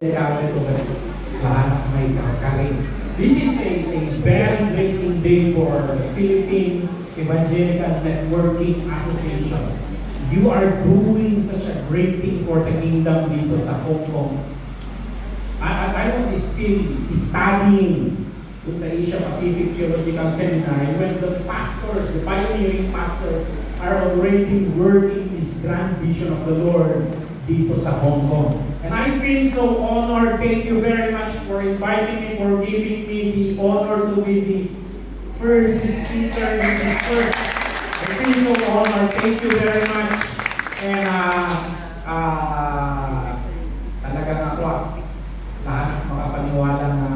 This is a very great day for the Philippine Evangelical Networking Association. You are doing such a great thing for the kingdom dito sa Hong Kong. I was still studying sa Asia Pacific Theological Seminary when the pastors, the pioneering pastors, are already working this grand vision of the Lord dito sa Hong Kong. And I feel so honored. Thank you very much for inviting me, for giving me the honor to be the first speaker in this first. I feel so honored. Thank you very much. And talagang ako, lahat makapaniwala na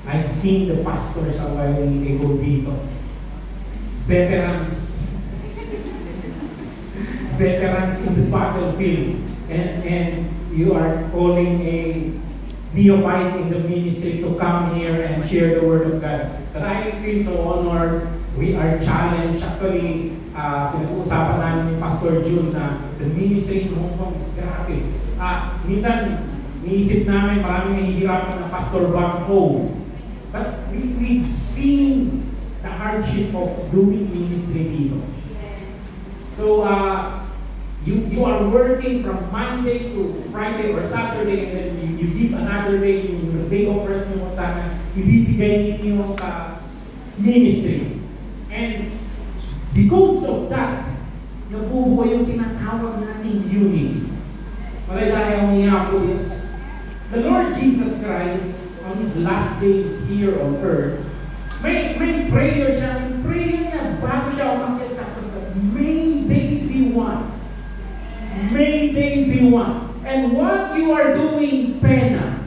I've seen the pastors a while ago dito. Veterans in the battlefield, and you are calling a neophyte in the ministry to come here and share the word of God. But I feel so honored. We are challenged. Actually, pinag-uusapan namin ni Pastor June na the ministry in Hong Kong is grabe. Minsan, niisip namin maraming nahihirapan na pastor back home. But we've seen the hardship of doing ministry dito. So, you are working from Monday to Friday or Saturday, and then you give another day, yung day of rest mo sana, ibibigay ninyo sa ministry. And because of that, nabubuo yung tinatawag nating unity. Malayang niya po is, the Lord Jesus Christ, on His last days here on earth, may prayer siya, prayer niya bago siya umakyat sa krus, may they be one. May they be one. And what you are doing, Pena,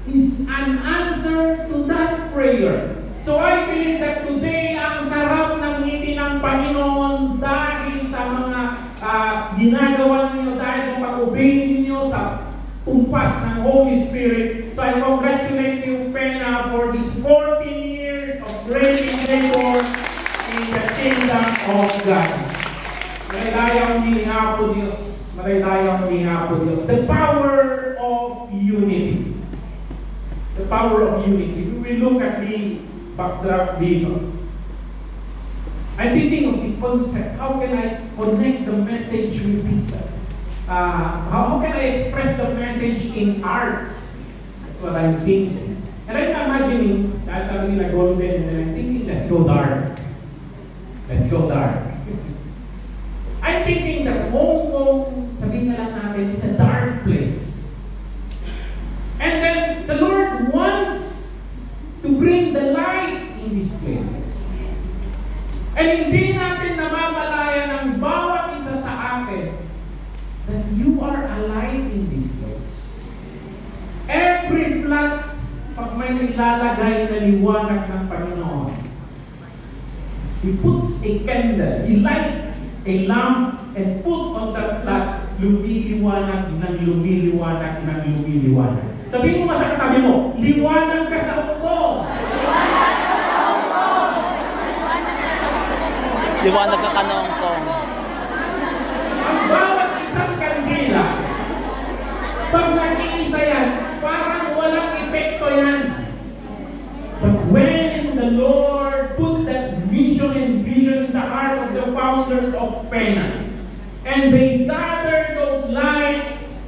is an answer to that prayer. So I believe that today, ang sarap ng ngiti ng Panginoon dahil sa mga ginagawa ninyo, dahil sa pag-obey ninyo sa tumpas ng Holy Spirit. So I congratulate you, Pena, for these 14 years of great labor in the kingdom of God. Malayang niya po Diyos. Malayang niya po Diyos. The power of unity. The power of unity. We will look at the backdrop dito. I'm thinking of this concept. How can I connect the message with this? How can I express the message in arts? That's what I'm thinking. And I'm imagining, dahil sabi nila golden, and I'm thinking, let's go dark. Let's go dark. I'm thinking that Hong Kong, sabihin na lang natin, is a dark place. And then the Lord wants to bring the light in these places. And hindi natin namamalaya ng bawat isa sa atin that you are alive in this place. Every flat, pag may nilalagay na liwanag ng Panginoon, He puts a candle, He lights a lamp, and put on that flat, lumiliwanag ng lumiliwanag ng lumiliwanag. Sabihin mo sa katabi mo, liwanag ka sa mundo! Liwanag ka ka Hong Kong. Ang bawat isang kandila, pag nag-iisa yan, parang walang epekto yan. But when the Lord put that mission and vision in the heart of the founders of Pena, and they gathered those lights,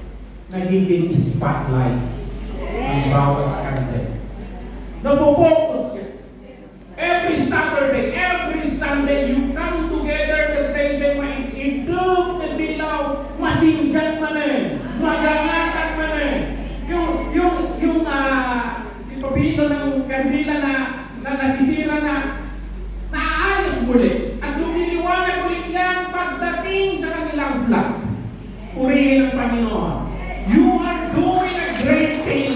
nagiging spotlights ang bawat kandila. Nafo-focus yan. Every Saturday, every Sunday, you come together the table, maitidog na silaw, masinggan man eh, magangatan man eh. Yung ipapilo ng kandila na nasisira na, naayos muli. At lumiliwanag ulit yan pagdating sa kanilang flat. Purihin ang Panginoon. You are doing a great thing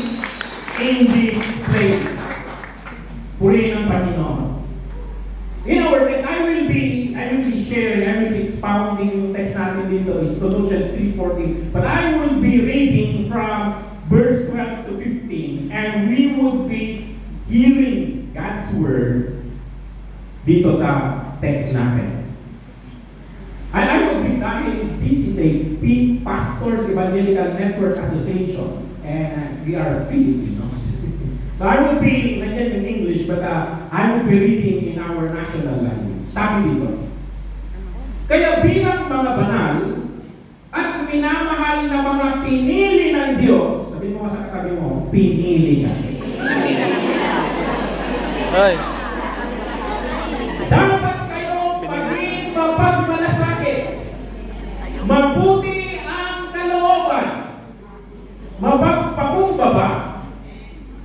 in this place. Purihin ang Panginoon. In our text, I will be sharing, I will be expounding yung text natin dito is Colossians 3:14. But I will be reading from verse 12 to 15, and we would be hearing God's word dito sa text natin. I will be dahil this is a big Pastors Evangelical Network Association, and we are Filipinos. So I will be, nandiyan in English, but I will be reading in our national language. Sabi dito, kaya bilang mga banal at minamahal na mga pinili ng Diyos, sabi mo sa katabi mo, pinili ka. Hoy. Dapat kayo maging mapagmalasakit. Mabuti ang kalooban. Mapagpakumbaba.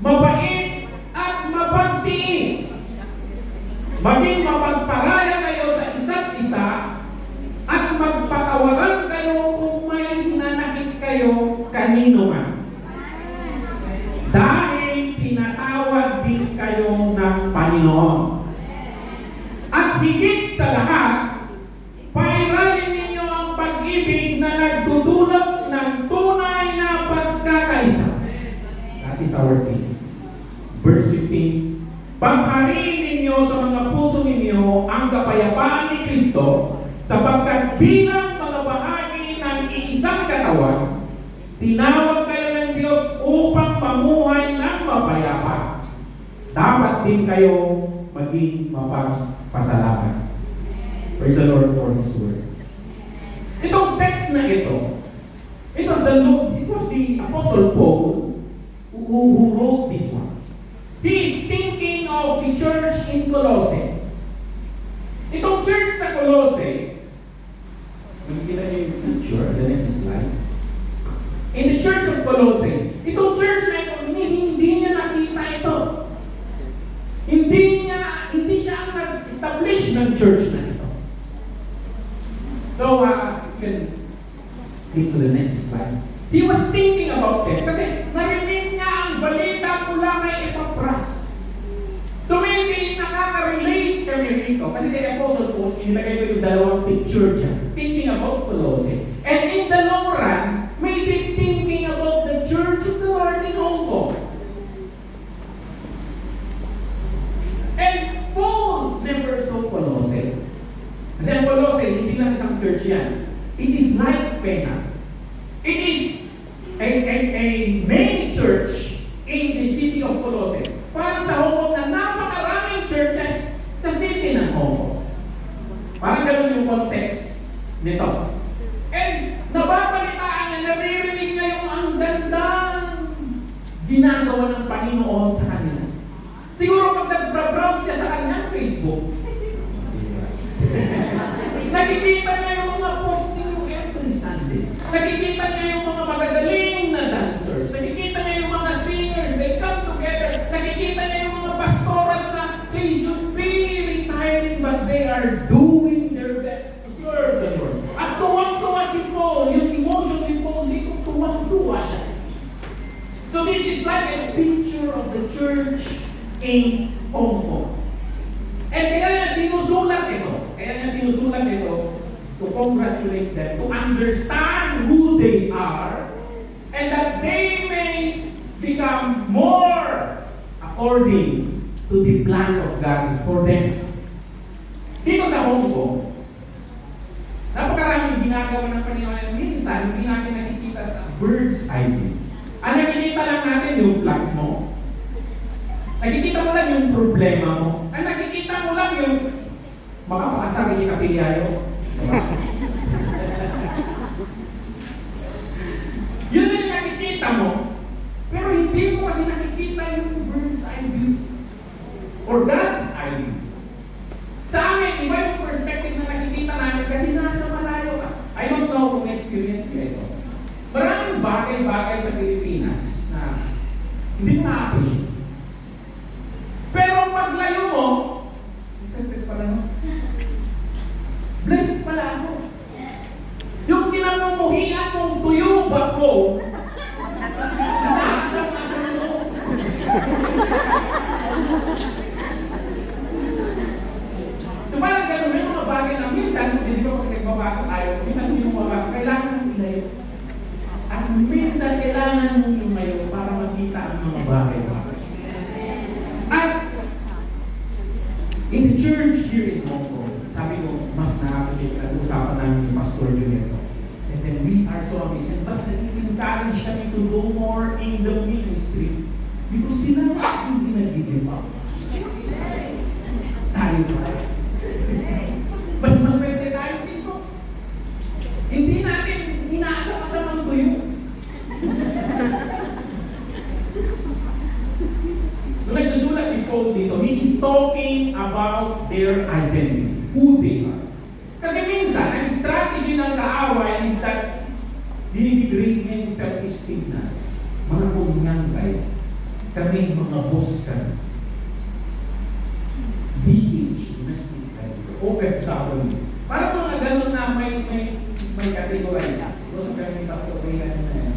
Mabait at mapagtiis. Maging mapagparaya kayo sa isa't isa at magpakawalan kayo kung may hinanakit kayo kanino man. Dahil pinatawad din kayo ng Panginoon. At higit sa lahat, pairalin ninyo ang pag-ibig na nagdudulot ng tunay na pagkakaisa. That is our theme. Verse 15, pagharin ninyo sa mga puso ninyo ang kapayapaan ni Kristo, sapagkat bilang mga bahagi ng iisang katawan, tinawag kayo ng Diyos upang mamuhay ng mapayapa. Dapat din kayo maging mapagpasalamat. Praise the Lord for His word. Itong text na ito, it was the Apostle Paul who wrote this one. He is thinking of the church in Colossae. Itong church sa Colossae, makikita niyo yung picture, the next slide. In the church of Colossae, itong church na ito, hindi niya nakita ito. Hindi siya ang nag-establish ng church na ito. So, you can click to the next slide. He was thinking about it kasi narinig niya ang balita mula kay Epaphras. So maybe nakaka-relate kami rito kasi kay Apostle Paul, nilagay ko yung dalawang picture dyan, thinking about Colossae. And in the long run, maybe thinking about the Church of the Lord in Hong Kong. And Paul never saw Colossae. Kasi ang Colossae, hindi lang isang church yan. It is like Pena. It is a main church in the city of Colossae. Parang sa Hong Kong na napakaraming churches sa city ng Hong Kong. Parang ganun yung context nito. And nababalitaan niya, naririnig niya yung ang gandang ginagawa ng Panginoon sa kanila. Siguro pag nag-browse siya sa kanyang Facebook, nakikita niya yung mga posting yung every Sunday. Nakikita niya yung mga magagaling na dancers. Nakikita niya yung mga singers. They come together. Nakikita niya yung mga pastoras na they should be retiring but they are doing their best to serve the Lord. At tuwang-tuwa si Paul. Yung emotion ni Paul, hindi ko tuwang-tuwa siya. So this is like a picture of the church in Hong Kong. And kaya niya sinusulat ito to congratulate them, to understand who they are, and that they may become more according to the plan of God for them. Dito sa Hong Kong, napakaraming ginagawa ng Panginoon at minsan hindi natin nakikita sa bird's eye view. Ang nakikita lang natin yung flag mo. Nakikita mo lang yung problema mo. Ang nakikita mo lang yung makapakasar yung kapilyayo. Yun lang yung nakikita mo. Pero hindi mo kasi nakikita yung bird's eye view. Or God's eye view. Sa amin, iba yung perspective na nakikita namin kasi nasa malayo ka. I don't know kung experience ka ito. Maraming bagay-bagay sa Pilipinas na hindi mo na-appreciate. Pero paglayo mo, isipin pala mo, blessed pala ako. Yung kinamumuhian mong tuyo ba ko, nasa mo. So parang gano'n, may mga bagay na minsan, hindi ko nagbabasa tayo, minsan hindi mo mabasa, kailangan ng ilayo. At minsan kailangan mong lumayo para makita ang mga bagay-bagay. At in the church here in Hong Kong, sabi ko, mas na-appreciate at usapan namin yung Pastor Junito. And then we are so amazed. Mas naging Because sila hindi nag-give up. Tayo ba? Mas pwede tayo dito. Hindi natin inaasa kasamang tuyo. Nung nagsusulat si Paul dito, he is talking about their identity, who they are. Kasi minsan, ang strategy ng kaaway is that dinidegrade niya yung self-esteem na mga kunyang kayo. Kami mga boss kami. DH, domestic kayo. OFW. Para mga ganun na may category. Doon sa kami pastor ko yan na yan.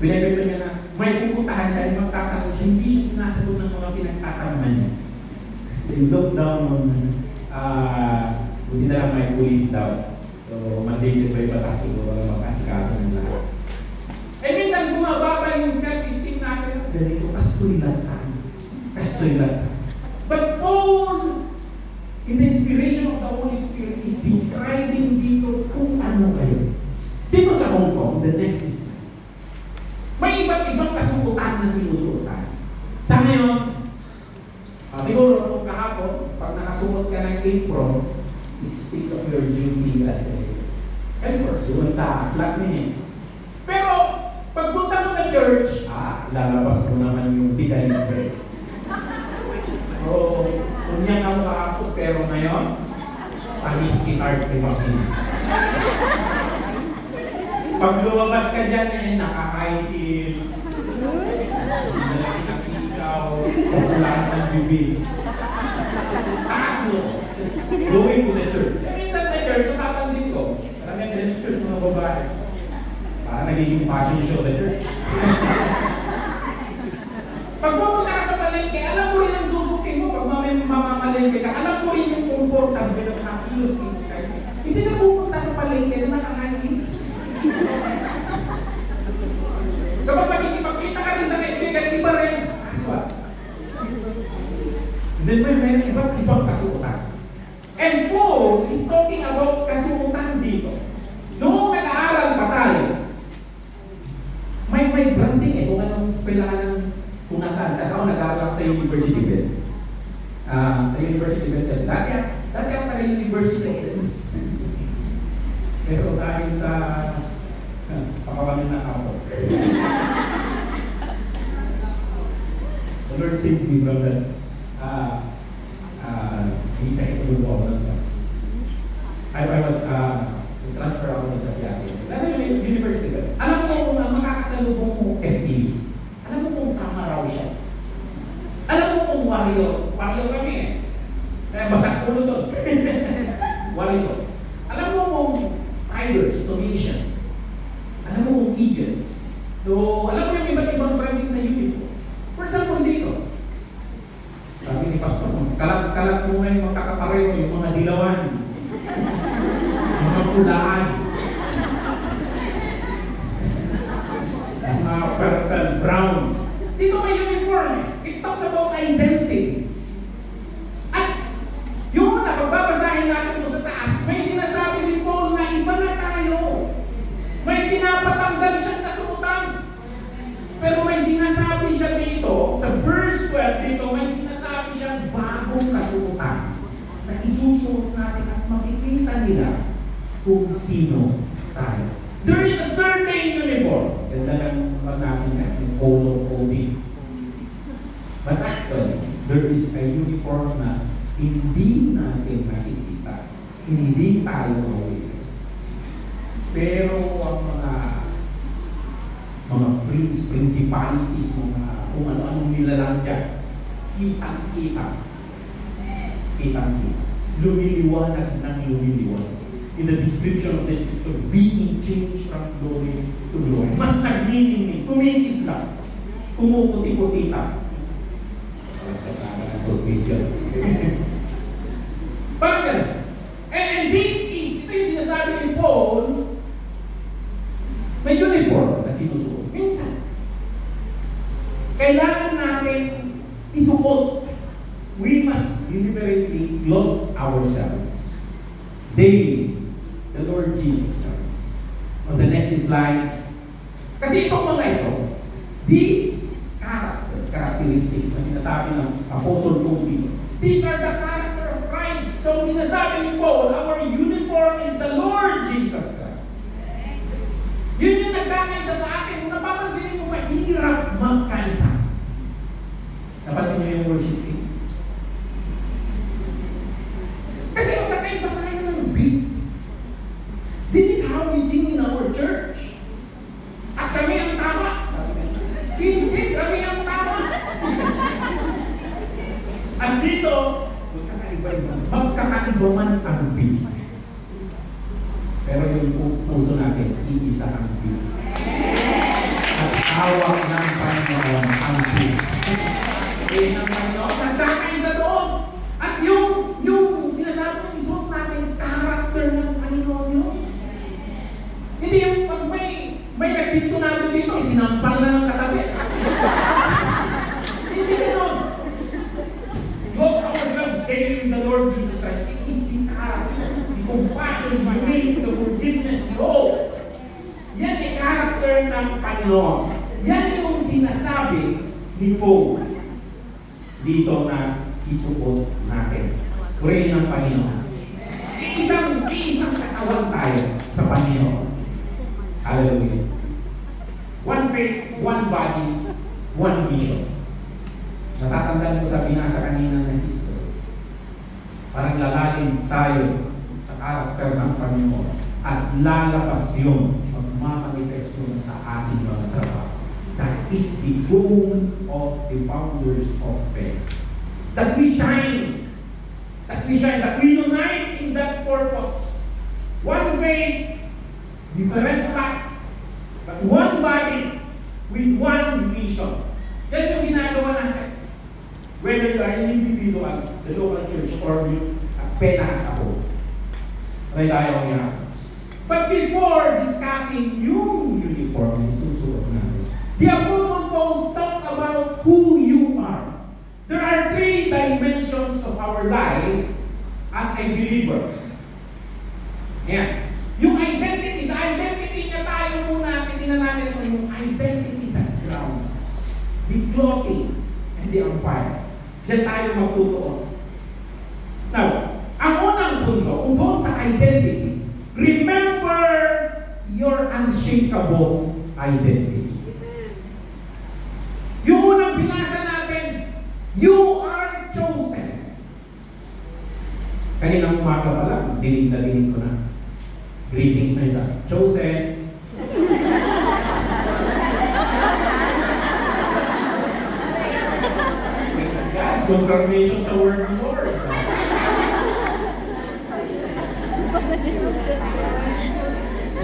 Binibigyan niya na may pupuntahan siya, yung magtatanong siya, hindi siya sinasagot ng mga pinagtatanungan niya. They look down on, hindi na lang may police daw. So, mandated by batas siguro, wala makasikaso ng lahat. Eh, minsan bumababa yung self-esteem natin. Ganito, kastoy lang tayo. Kastoy lang tayo. But Paul, in the inspiration of the Holy Spirit, is describing dito kung ano kayo. Dito sa Hong Kong, the next is may iba't ibang kasukutan na sinusuotan. Sa ngayon, siguro kahapon, pag nakasuot ka ng apron, it speaks of your duty as a helper, doon sa flag niya. Pero, pagpunta mo sa church, lalabas mo naman yung bigay ng bread. So, kunyan ako kahapon, pero ngayon, panis art kay Makinis. Pag lumabas ka dyan, naka-high heels, nakikikaw, popular ng bibig. Taas mo, going to the church. Minsan na church, napapansin ko, marami ang ganyan church mga babae. Parang nagiging fashion show sa church. Pag pupunta ka sa palengke, alam mo rin ang susukin mo. Pag mamamalengke ka, alam mo rin yung comfortable na nakakilos. Hindi ka pupunta sa palengke na naka-high heels. Kapag makikipagkita ka rin sa kaibigan, iba rin aswat. Then may iba't ibang kasuotan. And Paul is talking about kasuotan dito. Noong nag-aaral pa tayo, may branding kung anong eskwelahan ng kung nasaan. Kasi ako nag-aaral ako sa University Bell. Sa University Bell kasi dati ako taga-University of the East. Pero dahil sa pakawalan na ako. The Lord saved me from that. Hindi sa ito ako lang. I was transfer ako sa Piaget. Lalo yung university ka. Alam mo kung makakasalubong mo FD. Alam mo kung tama raw siya. Alam mo kung warrior. Warrior kami eh. Kaya basag ulo doon. Warrior. Alam mo kung tigers, Tunisian. Alam mo kung eagles. So, alam mo yung iba't ibang branding sa uniform. For example, dito. Sabi ni Pastor, kalat mo ngayon magkakapareho yung mga dilawan. Mga pulaan. Mga purple, brown. Dito may uniform eh. It talks about identity. At yung pagbabasahin natin ito sa taas, may sinasabi si Paul na iba na tayo. May pinapatanggal siyang kasuotan. Pero may sinasabi siya dito, sa verse 12 dito, may sinasabi siyang bagong kasuotan na isusuot natin at makikita nila kung sino tayo. There is a certain uniform. Ganda lang natin yung polo coding. But actually, there is a uniform na hindi natin nakikita. Hindi tayo mawili. Pero ang mga principalities, kung ano-anong nilalang dyan, kitang-kita. Kitang-kita. Lumiliwanag ng lumiliwanag. In the description of the scripture, being changed from glory to glory. Mas nagnininig, kumikis lang. Kumuputi-puti lang. Basta sa ng provision. Parang ganun. And this is, sinasabi ni Paul, may uniform na sinusuot. Minsan, kailangan natin isuot. We must deliberately clothe ourselves daily. The Lord Jesus Christ. On the next slide. Kasi itong mga ito, these characters characteristics na sinasabi ng Apostle Paul dito. These are the character of Christ. So sinasabi ni Paul, our uniform is the Lord Jesus Christ. Yun yung nagkakaisa sa akin. Kung napapansin mo, mahirap magkaisa. Napansin mo yung worship team? Kasi magkakaiba sa kayo ng beat. This is how we sing in our church. At kami ang tama. Hindi kami ang tama. At dito, magkakaiba man ang beat. Pero yung puso natin, iisa ang beat. At hawak ng Panginoon ang beat. Eh, ng Panginoon, nagkakaisa doon. At yung sinasabi ng isuot natin, character ng Panginoon yun. Hindi yung pag may nagsintunado dito, sinampal na ng katabi. Hindi gano'n. Lord ourselves daily in the Lord Jesus Christ. It is the character, the compassion, the humility, the forgiveness, the hope. Yan ay character ng Panginoon. Yan yung sinasabi ni Paul dito na isuot natin. Purihin ng Panginoon. Iisang katawan tayo sa Panginoon. Hallelujah. One faith, one body, one vision. Natatandaan ko sa binasa kanina ng history. Parang lalalim tayo sa karakter ng Panginoon at lalabas yun, magmamanifest yun sa ating mga trabaho. That is the goal of the founders of faith. That we shine. That we unite in that purpose. One faith, different facts, but one body with one vision. Yan yung ginagawa natin. Whether you are an individual, the local church, or pena as a whole. Try tayo ang yakos. But before discussing yung uniform na susuot natin, the Apostle Paul talked about who you are. There are 3 dimensions of our life as a believer. Yan. Yung identity, sa identity niya tayo muna, titignan natin yung identity that grounds us. The clothing and the empire. Diyan tayo magtutuon. Now, ang unang punto, kung doon sa identity, remember your unshakable identity. Yung unang binasa natin, you are chosen. Kaninang umaga pa lang, dinig ko na. Greetings na isa. Chosen. Praise God. Confirmation sa word ng Lord.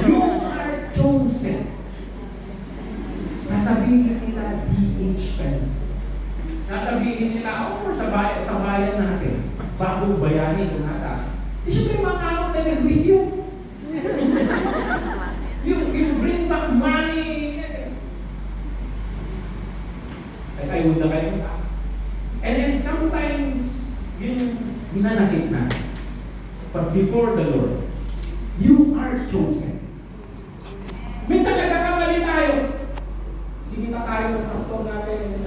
You are chosen. Sasabihin nila DH10. Sasabihin nila, sa bayan natin, bagong bayani kung nata. Eh, siyempre mga kamot na nag-wisyo. You bring back money. At I would na kayo. And then sometimes, yun hinanakit na. But before the Lord, you are chosen. Minsan nagkakamali tayo. Sinita tayo ng pastor natin,